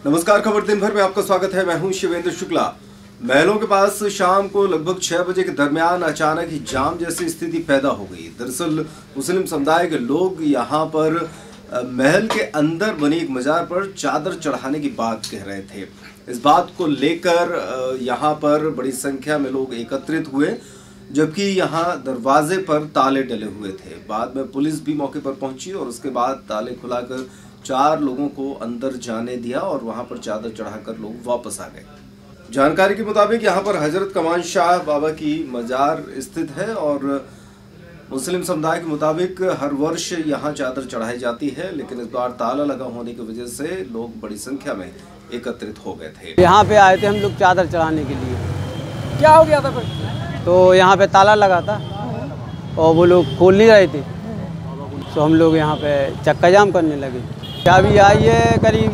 नमस्कार, खबर दिन भर में आपका स्वागत है। मैं हूं शिवेंद्र शुक्ला। महलों के पास शाम को लगभग 6 बजे के दरमियान अचानक ही जाम जैसी स्थिति पैदा हो गई। दरअसल मुस्लिम समुदाय के लोग यहां पर महल के अंदर बनी एक मजार पर चादर चढ़ाने की बात कह रहे थे। इस बात को लेकर यहां पर बड़ी संख्या में लोग एकत्रित हुए, जबकि यहां दरवाजे पर ताले डले हुए थे। बाद में पुलिस भी मौके पर पहुंची और उसके बाद ताले खुलाकर 4 लोगों को अंदर जाने दिया और वहां पर चादर चढ़ाकर लोग वापस आ गए। जानकारी के मुताबिक यहां पर हजरत कमान शाह बाबा की मजार स्थित है और मुस्लिम समुदाय के मुताबिक हर वर्ष यहां चादर चढ़ाई जाती है, लेकिन इस बार ताला लगा होने की वजह से लोग बड़ी संख्या में एकत्रित हो गए थे। यहाँ पे आए थे हम लोग चादर चढ़ाने के लिए। क्या हो गया था फिर? तो यहाँ पे ताला लगा था और वो लोग खोल नहीं रहे थे, तो हम लोग यहाँ पे चक्का जाम करने लगे। चाबी आई है करीब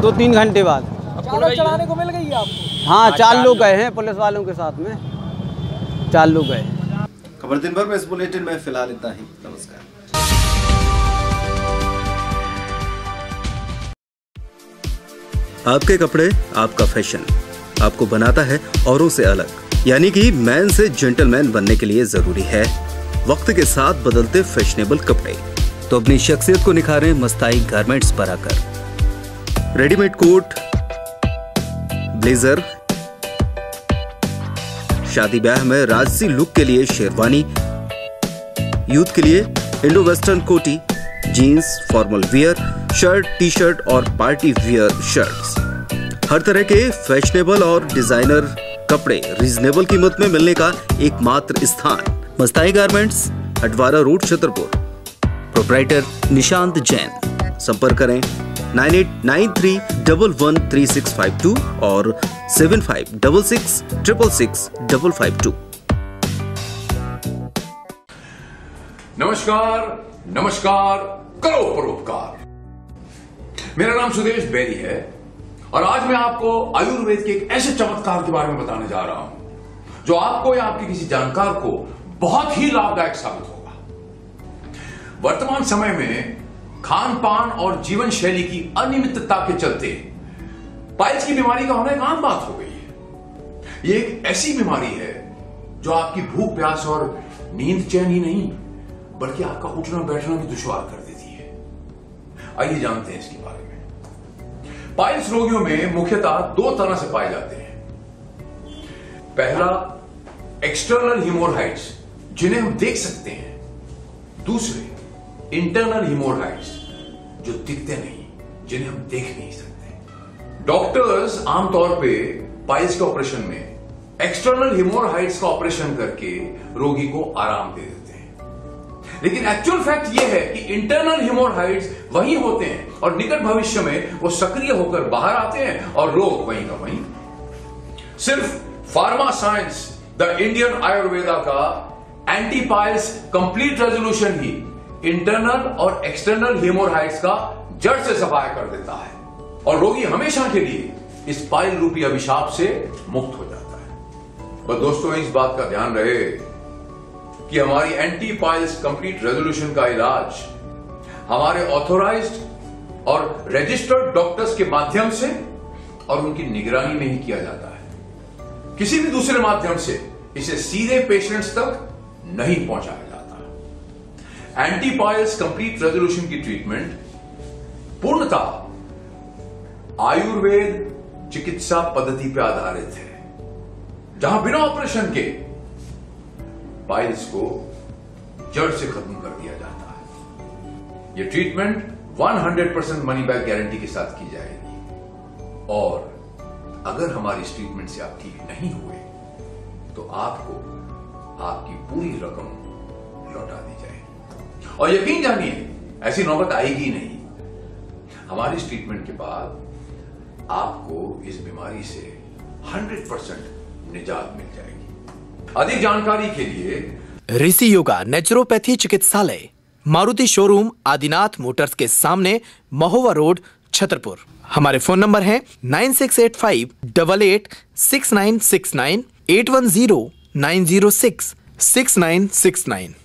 2-3 घंटे बाद। चादर चढ़ाने को मिल गई है आपको? हाँ, 4 लोग गए हैं पुलिस वालों के साथ में, 4 लोग गए। खबर दिन भर में इस बुलेटिन में फिलहाल इतना ही। नमस्कार। आपके कपड़े, आपका फैशन आपको बनाता है औरों से अलग, यानी कि मैन से जेंटलमैन बनने के लिए जरूरी है वक्त के साथ बदलते फैशनेबल कपड़े। तो अपनी शख्सियत को निखारें मस्ताई गारमेंट्स पर आकर। रेडीमेड कोट, ब्लेजर, शादी ब्याह में राजसी लुक के लिए शेरवानी, यूथ के लिए इंडो वेस्टर्न कोटी, jeans, formal wear, shirt, T shirt और पार्टी वियर शर्ट्स। हर तरह के फैशनेबल और डिजाइनर कपड़े रीजनेबल कीमत में मिलने का एकमात्र स्थान Mastai garments, Hatwara road, Chhatarpur. Proprietor Nishant Jain. संपर्क करें 9893113652 और 7566665552। नमस्कार, नमस्कार, करो परोपकार। मेरा नाम सुदेश बेरी है और आज मैं आपको आयुर्वेद के एक ऐसे चमत्कार के बारे में बताने जा रहा हूं जो आपको या आपके किसी जानकार को बहुत ही लाभदायक साबित होगा। वर्तमान समय में खान पान और जीवन शैली की अनियमितता के चलते पाइल्स की बीमारी का होना एक आम बात हो गई है। यह एक ऐसी बीमारी है जो आपकी भूख, प्यास और नींद चैन ही नहीं बल्कि आपका उठना बैठना भी दुश्वार कर देती है। आइए जानते हैं इसके बारे में। पाइल्स रोगियों में मुख्यतः 2 तरह से पाए जाते हैं। पहला, एक्सटर्नल हिमोरहाइड्स जिन्हें हम देख सकते हैं। दूसरे, इंटरनल हिमोरहाइड्स जो दिखते नहीं, जिन्हें हम देख नहीं सकते। डॉक्टर्स आमतौर पे पाइल्स के ऑपरेशन में एक्सटर्नल हिमोरहाइड्स का ऑपरेशन करके रोगी को आराम दे देते हैं, लेकिन एक्चुअल फैक्ट यह है कि इंटरनल हिमोरहाइड्स वहीं होते हैं और निकट भविष्य में वो सक्रिय होकर बाहर आते हैं और रोग वहीं का वहीं। सिर्फ pharma science, the Indian Ayurveda का एंटी पाइल्स कंप्लीट रेजोल्यूशन ही इंटरनल और एक्सटर्नल हेमोरहाइड्स का जड़ से सफाया कर देता है और रोगी हमेशा के लिए इस पाइल रूपी अभिशाप से मुक्त हो जाता है। पर दोस्तों, इस बात का ध्यान रहे कि हमारी एंटी पाइल्स कंप्लीट रेजोल्यूशन का इलाज हमारे ऑथोराइज्ड और रजिस्टर्ड डॉक्टर्स के माध्यम से और उनकी निगरानी में ही किया जाता है। किसी भी दूसरे माध्यम से इसे सीधे पेशेंट्स तक नहीं पहुंचाया जाता। एंटी पाइल्स कंप्लीट रेजोल्यूशन की ट्रीटमेंट पूर्णतः आयुर्वेद चिकित्सा पद्धति पर आधारित है, जहां बिना ऑपरेशन के पाइल्स को जड़ से खत्म कर दिया जाता है। यह ट्रीटमेंट 100% मनी बैक गारंटी के साथ की जाएगी और अगर हमारी इस ट्रीटमेंट से आप ठीक नहीं हुए तो आपको आपकी पूरी रकम लौटा दी जाएगी। और यकीन जानिए, ऐसी नौबत आएगी नहीं। हमारी इस ट्रीटमेंट के बाद आपको इस बीमारी से 100% निजात मिल जाएगी। अधिक जानकारी के लिए ऋषि योगा नेचुरोपैथी चिकित्सालय, मारुति शोरूम, आदिनाथ मोटर्स के सामने, महोवा रोड, छतरपुर। हमारे फोन नंबर है 9685886969, 8109066969।